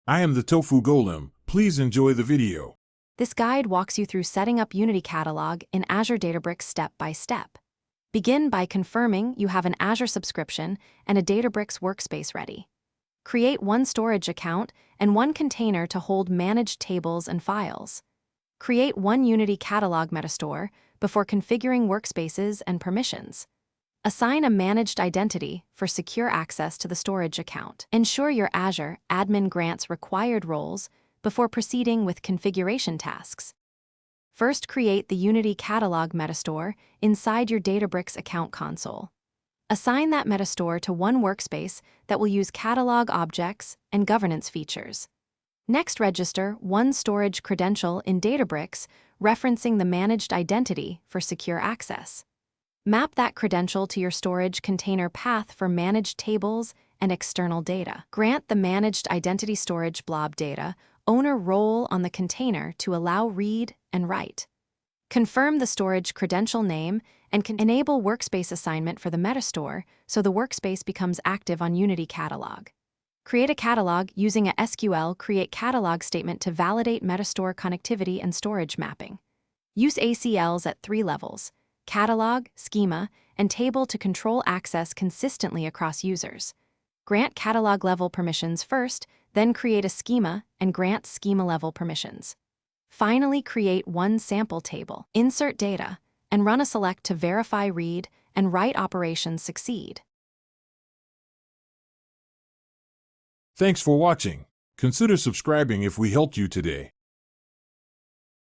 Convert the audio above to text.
I am the Tofu Golem. Please enjoy the video. This guide walks you through setting up Unity Catalog in Azure Databricks step by step. Begin by confirming you have an Azure subscription and a Databricks workspace ready. Create one storage account and one container to hold managed tables and files. Create one Unity Catalog metastore before configuring workspaces and permissions. Assign a managed identity for secure access to the storage account. Ensure your Azure admin grants required roles before proceeding with configuration tasks. First, create the Unity Catalog metastore inside your Databricks account console. Assign that metastore to one workspace that will use catalog objects and governance features. Next, register one storage credential in Databricks referencing the managed identity for secure access. Map that credential to your storage container path for managed tables and external data. Grant the managed identity storage blob data owner role on the container to allow read and write. Confirm the storage credential name and can enable workspace assignment for the metastore so the workspace becomes active on Unity Catalog. Create a catalog using a SQL create catalog statement to validate metastore connectivity and storage mapping. Use ACLs at 3 levels: catalog, schema, and table to control access consistently across users. Grant catalog level permissions first, then create a schema and grant schema level permissions. Finally, create one sample table, insert data, and run a select to verify read and write operations succeed. Thanks for watching. Consider subscribing if we helped you today.